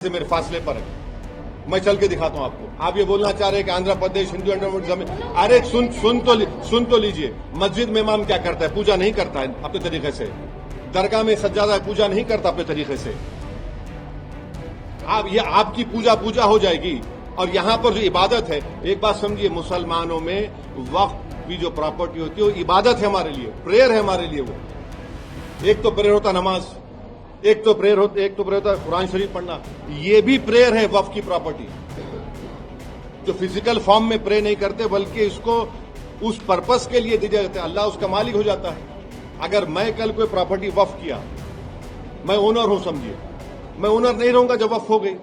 से मेरे फासले पर है। मैं चल के दिखाता हूं आपको। आप ये बोलना चाह रहे हैं कि आंध्र प्रदेश हिंदू एंडोमेंट जमीन, अरे सुन तो लीजिए। मस्जिद में इमाम क्या करता है? पूजा नहीं करता है अपने तरीके से। दरगाह में सज्जादा पूजा नहीं करता अपने तरीके से। आप ये आपकी पूजा हो जाएगी। और यहां पर जो इबादत है, एक बात समझिए, मुसलमानों में वक्फ की जो प्रॉपर्टी होती है वो इबादत है हमारे लिए, प्रेयर है हमारे लिए। वो एक तो प्रेयर होता नमाज, एक तो प्रेयर होता कुरान शरीफ पढ़ना। ये भी प्रेयर है वक्फ की प्रॉपर्टी। जो फिजिकल फॉर्म में प्रे नहीं करते बल्कि इसको उस पर्पस के लिए दिया जाता है, अल्लाह उसका मालिक हो जाता है। अगर मैं कल कोई प्रॉपर्टी वक्फ किया, मैं ओनर हूं समझिए, मैं ओनर नहीं रहूंगा जब वक्फ हो गई।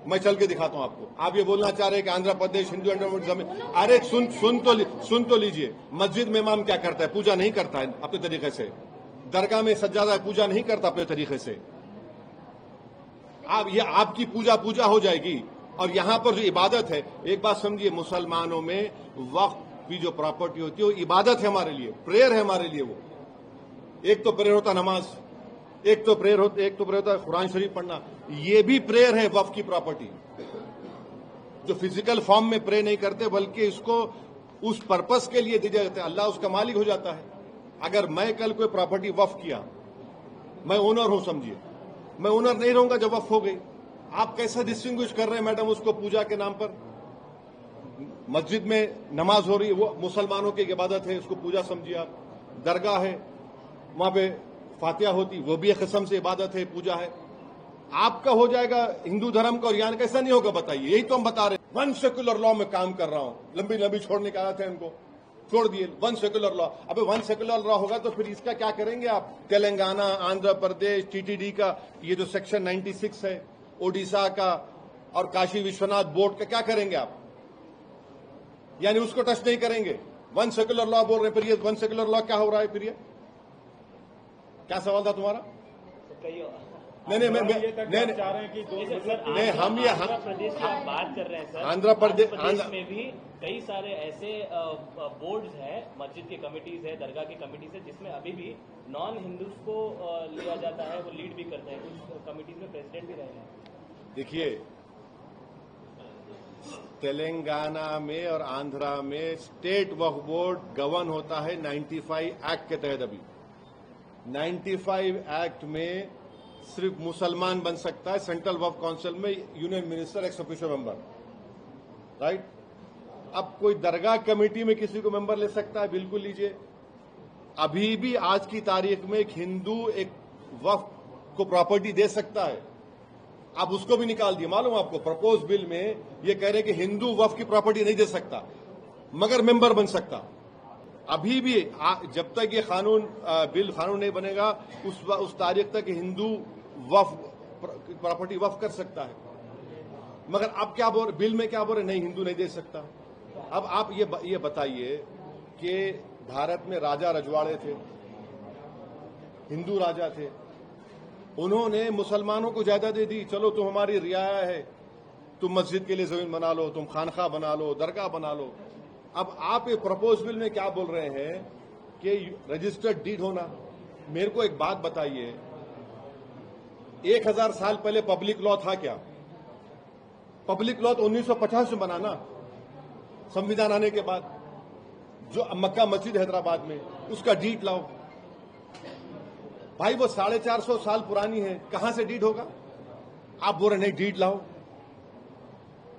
मैं चल के दिखाता हूं आपको। आप ये बोलना चाह रहे हैं कि आंध्र प्रदेश हिंदू एंडोमेंट जमीन, अरे सुन तो लीजिए। मस्जिद में इमाम क्या करता है? पूजा नहीं करता है अपने तरीके से। दरगाह में सज्जादा पूजा नहीं करता अपने तरीके से। ये आपकी पूजा हो जाएगी। और यहां पर जो इबादत है, एक बात समझिए, मुसलमानों में वक्फ की जो प्रॉपर्टी होती है वो इबादत है हमारे लिए, प्रेयर है हमारे लिए। वो एक तो प्रेयर होता नमाज, एक तो प्रेयर होता कुरान शरीफ पढ़ना। ये भी प्रेयर है वक्फ की प्रॉपर्टी। जो फिजिकल फॉर्म में प्रे नहीं करते बल्कि इसको उस पर्पस के लिए दिया जाता है, अल्लाह उसका मालिक हो जाता है। अगर मैं कल कोई प्रॉपर्टी वक्फ किया, मैं ओनर हूं समझिए, मैं ओनर नहीं रहूंगा जब वक्फ हो गई। आप कैसा डिस्टिंग्विश कर रहे हैं मैडम उसको पूजा के नाम पर? मस्जिद में नमाज हो रही है, वो मुसलमानों की इबादत है, उसको पूजा समझिए आप। दरगाह है, वहां पे फातिहा होती, वो भी एक किस्म से इबादत है, पूजा है। आपका हो जाएगा हिंदू धर्म का और यहाँ कैसा नहीं होगा बताइए? यही तो हम बता रहे हैं। वन सेकुलर लॉ में काम कर रहा हूं, लंबी छोड़ने का आया था इनको, छोड़ दिए। वन सेकुलर लॉ, अबे वन सेकुलर लॉ होगा तो फिर इसका क्या करेंगे आप? तेलंगाना, आंध्र प्रदेश, टीटीडी का ये जो सेक्शन 96 है, ओडिशा का और काशी विश्वनाथ बोर्ड का क्या करेंगे आप? यानी उसको टच नहीं करेंगे। वन सेकुलर लॉ बोल रहे हैं, फिर ये वन सेकुलर लॉ क्या हो रहा है? फिर ये क्या सवाल था तुम्हारा? नहीं, हम ये आंध्र प्रदेश की आप बात कर रहे हैं सर। आंध्र प्रदेश में भी कई सारे ऐसे बोर्ड्स हैं, मस्जिद के कमिटीज है, दरगाह की कमिटीज है, जिसमें अभी भी नॉन हिंदूज को लिया जाता है, वो लीड भी करते हैं। कुछ कमिटीज में प्रेसिडेंट भी रहे हैं। देखिए, तेलंगाना में और आंध्रा में स्टेट वक्फ बोर्ड गवर्न होता है 95 एक्ट के तहत। अभी 95 एक्ट में सिर्फ मुसलमान बन सकता है। सेंट्रल वक्फ काउंसिल में union minister ex officio member, right? अब कोई दरगाह कमेटी में किसी को मेंबर ले सकता है? बिल्कुल लीजिए। अभी भी आज की तारीख में एक हिंदू एक वक्फ को प्रॉपर्टी दे सकता है। आप उसको भी निकाल दिए, मालूम आपको? प्रपोज बिल में ये कह रहे कि हिंदू वक्फ की प्रॉपर्टी नहीं दे सकता मगर मेंबर बन सकता। अभी भी जब तक ये बिल कानून नहीं बनेगा उस तारीख तक हिंदू वक्फ प्रॉपर्टी वक्फ कर सकता है। मगर अब क्या बोल, बिल में क्या बोल रहे? नहीं, हिंदू नहीं दे सकता। अब आप ये बताइए कि भारत में राजा रजवाड़े थे, हिंदू राजा थे, उन्होंने मुसलमानों को जायदाद दे दी। चलो तुम हमारी रियाया है, तुम मस्जिद के लिए जमीन बना लो, तुम खानखा बना लो, दरगाह बना लो। अब आप ये प्रपोज बिल में क्या बोल रहे हैं कि रजिस्टर्ड डीड होना। मेरे को एक बात बताइए, 1000 साल पहले पब्लिक लॉ था क्या? पब्लिक लॉ तो 1950 में बना ना, संविधान आने के बाद। जो मक्का मस्जिद हैदराबाद में, उसका डीड लाओ भाई, वो 450 साल पुरानी है, कहां से डीड होगा? आप बोल रहे नहीं डीड लाओ।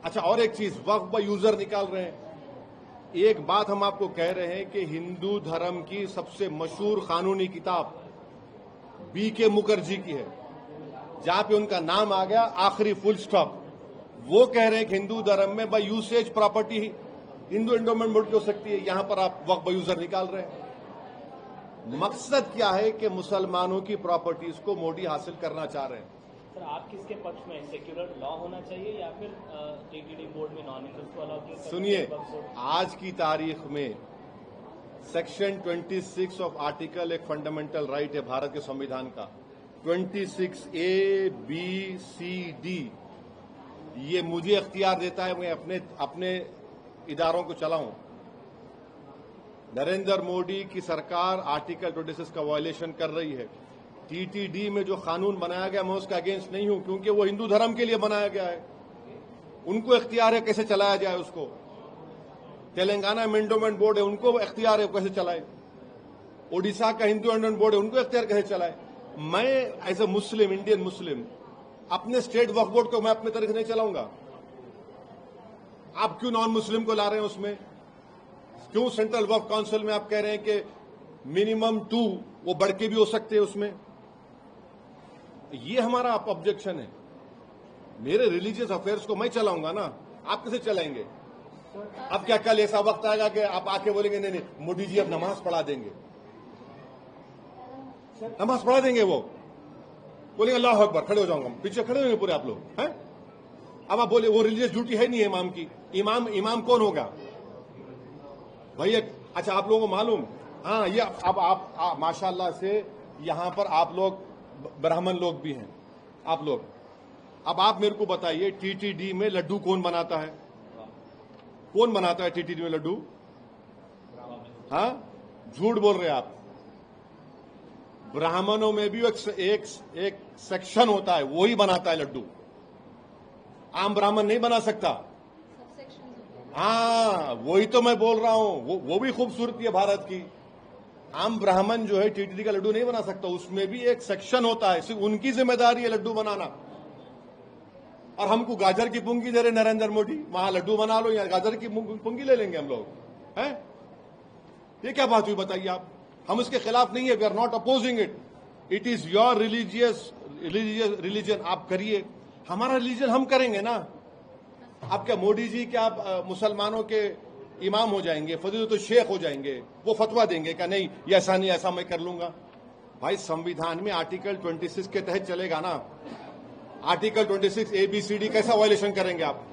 अच्छा, और एक चीज, वक्फ बाय यूजर निकाल रहे हैं। एक बात हम आपको कह रहे हैं कि हिंदू धर्म की सबसे मशहूर कानूनी किताब BK मुखर्जी की है, जहां पे उनका नाम आ गया आखिरी फुल स्टॉप। वो कह रहे हैं कि हिंदू धर्म में by usage property Hindu endowment board की हो सकती है। यहां पर आप वक्फ बाय यूजर निकाल रहे हैं। मकसद क्या है कि मुसलमानों की प्रॉपर्टीज को मोदी हासिल करना चाह रहे हैं। सर, आप किसके पक्ष में? सेक्युलर लॉ होना चाहिए या फिर टीटीडी बोर्ड में नॉन हिंदूज को अलाउ किया? सुनिए, आज की तारीख में सेक्शन 26 ऑफ आर्टिकल एक फंडामेंटल राइट है भारत के संविधान का, 26A, B, C, D। ये मुझे इख्तियार देता है मैं अपने इदारों को चलाऊं। नरेंद्र मोदी की सरकार आर्टिकल 26 का वायलेशन कर रही है। टीटीडी में जो कानून बनाया गया मैं उसका अगेंस्ट नहीं हूं, क्योंकि वो हिंदू धर्म के लिए बनाया गया है। उनको इख्तियार है कैसे चलाया जाए उसको। तेलंगाना में एंडोमेंट बोर्ड है, उनको इख्तियार है कैसे चलाए। ओडिशा का हिंदू एंडोमेंट बोर्ड है, उनको इख्तियार कैसे चलाए। मैं as a Muslim, Indian Muslim, अपने स्टेट वक्फ बोर्ड को मैं अपने तरीके से नहीं चलाऊंगा। आप क्यों नॉन मुस्लिम को ला रहे हैं उसमें? क्यों सेंट्रल वक्फ काउंसिल में आप कह रहे हैं कि मिनिमम 2, वो बढ़ के भी हो सकते हैं उसमें? ये हमारा ऑब्जेक्शन है। मेरे रिलीजियस अफेयर्स को मैं चलाऊंगा ना, आप कैसे चलाएंगे? अब क्या कल ऐसा वक्त आएगा कि आप आके बोलेंगे नहीं नहीं मोदी जी अब नमाज पढ़ा देंगे, नमाज पढ़ा देंगे, वो बोलेंगे अल्लाह अकबर, खड़े हो जाऊंगा, पीछे खड़े होंगे पूरे आप लोग हैं। अब आप बोले वो रिलीजियस ड्यूटी है नहीं है इमाम की। इमाम कौन होगा भाई? अच्छा आप लोगों को मालूम, हाँ ये अब आप माशाल्लाह से यहां पर आप लोग ब्राह्मण लोग भी हैं आप लोग। अब आप मेरे को बताइए टीटीडी में लड्डू कौन बनाता है? कौन बनाता है टीटीडी में लड्डू? हाँ, झूठ बोल रहे हैं आप। ब्राह्मणों में भी एक सेक्शन होता है, वही बनाता है लड्डू। आम ब्राह्मण नहीं बना सकता। हाँ वही तो मैं बोल रहा हूं, वो भी खूबसूरती है भारत की। आम ब्राह्मण जो है टीटीडी का लड्डू नहीं बना सकता, उसमें भी एक सेक्शन होता है, सिर्फ उनकी जिम्मेदारी है लड्डू बनाना। और हमको गाजर की पुंगी दे रहे नरेंद्र मोदी, वहां लड्डू बना लो या गाजर की पुंगी ले लेंगे हम लोग हैं। ये क्या बात हुई बताइए आप? हम इसके खिलाफ नहीं है, we are not opposing it. It is your religion, आप करिए। हमारा रिलीजन हम करेंगे ना। आप क्या मोदी जी क्या आप मुसलमानों के इमाम हो जाएंगे, फजीलत शेख हो जाएंगे, वो फतवा देंगे क्या नहीं ये ऐसा नहीं ऐसा मैं कर लूंगा? भाई संविधान में आर्टिकल 26 के तहत चलेगा ना। आर्टिकल 26 ABCD कैसा वायलेशन करेंगे आप?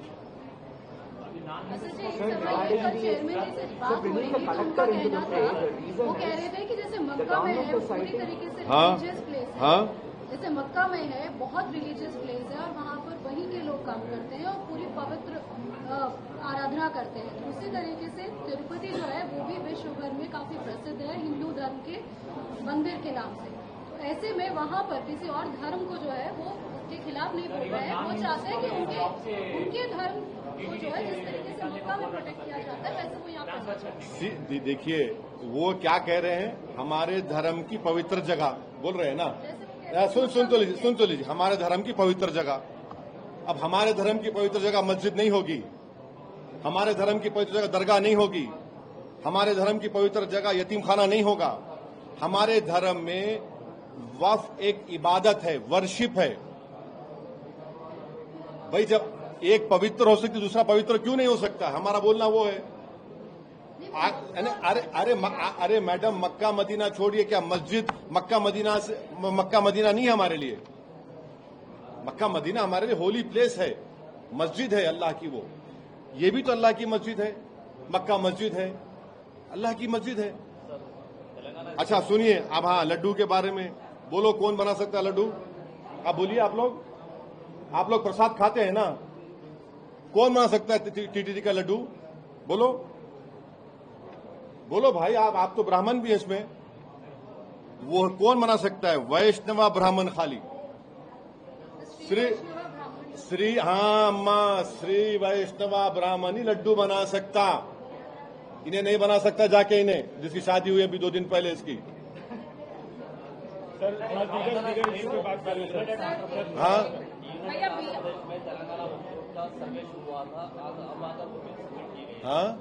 वो कह रहे थे कि जैसे मक्का में है पूरी तरीके से रिलीजियस प्लेस है। हाँ जैसे मक्का में है बहुत रिलीजियस प्लेस है और वहाँ पर वहीं के लोग काम करते हैं और पूरी पवित्र आराधना करते हैं। उसी तरीके से तिरुपति जो है वो भी विश्व भर में काफी प्रसिद्ध है हिंदू धर्म के मंदिर के नाम से। तो ऐसे में वहाँ पर किसी और धर्म को जो है वो उसके खिलाफ नहीं बोल रहे हैं। वो चाहते हैं कि उनके धर्म को जो है जिस तरीके से मक्का में प्रोटेक्ट किया जाता है वैसे वो यहाँ पर। देखिए वो क्या कह रहे हैं, हमारे धर्म की पवित्र जगह बोल रहे हैं ना। सुन तो लीजिए हमारे धर्म की पवित्र जगह। अब हमारे धर्म की पवित्र जगह मस्जिद नहीं होगी, हमारे धर्म की पवित्र जगह दरगाह नहीं होगी, हमारे धर्म की पवित्र जगह यतीम खाना नहीं होगा। हमारे धर्म में वक्फ एक इबादत है, वर्शिप है। भाई जब एक पवित्र हो सकती दूसरा पवित्र क्यों नहीं हो सकता? हमारा बोलना वो है। अरे मैडम मक्का मदीना छोड़िए, क्या मस्जिद मक्का मदीना नहीं है हमारे लिए? मक्का मदीना हमारे लिए होली प्लेस है, मस्जिद है अल्लाह की। वो ये भी तो अल्लाह की मस्जिद है, मक्का मस्जिद है, अल्लाह की मस्जिद है। अच्छा सुनिए अब, हाँ लड्डू के बारे में बोलो, कौन बना सकता है लड्डू? अब बोलिए आप लोग प्रसाद खाते हैं ना, कौन बना सकता है टीटीडी का लड्डू? बोलो भाई, आप तो ब्राह्मण भी है इसमें, वो कौन बना सकता है? वैष्णवा ब्राह्मण खाली श्री वैष्णवा ब्राह्मण ही लड्डू बना सकता। इन्हें नहीं बना सकता, जाके इन्हें जिसकी शादी हुई अभी 2 दिन पहले इसकी। हाँ हाँ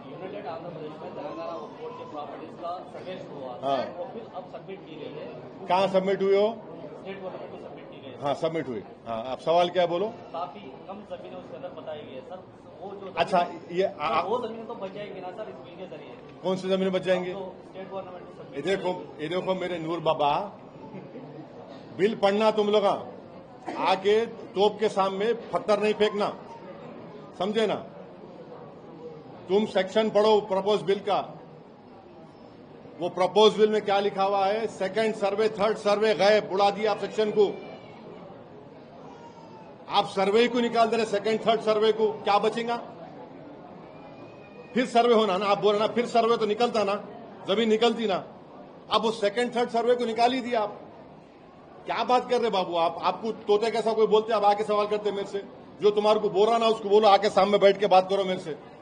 यूनाइटेड आंध्र प्रदेश में तेलंगाना बोर्ड के प्रॉपर्टीज का सर्वे शुरू हुआ था और फिर अब सबमिट की गई है। कहाँ सबमिट हुई हो? स्टेट गवर्नमेंट को सबमिट की गई। हाँ सबमिट हुई। हाँ आप सवाल क्या बोलो? काफी कम जमीनें उसके अंदर बताई गई है सर। वो जो अच्छा ये वो जमीनें तो बच जाएगी ना सर इस बिल के जरिए? कौन सी जमीनें बच जाएंगी? तो स्टेट गवर्नमेंट को सबमिट। ये देखो मेरे नूर बाबा, बिल पढ़ना तुम लोग, आके तोप के सामने पत्थर नहीं फेंकना, समझे ना? तुम सेक्शन पढ़ो प्रपोज बिल का। वो प्रपोज बिल में क्या लिखा हुआ है? सेकंड सर्वे थर्ड सर्वे गए, उड़ा दिया आप सेक्शन को। आप सर्वे को निकाल दे रहे, सेकंड थर्ड सर्वे को, क्या बचेगा? फिर सर्वे होना ना, आप बोल रहे ना फिर सर्वे तो निकलता ना, जमीन निकलती ना। अब वो सेकंड थर्ड सर्वे को निकाल ही दिया आप। क्या बात कर रहे बाबू आप? आपको तोते कैसा कोई बोलते, आप आके सवाल करते मेरे से? जो तुम्हारे को बोल रहा ना उसको बोलो, आके सामने बैठ के बात करो मेरे से।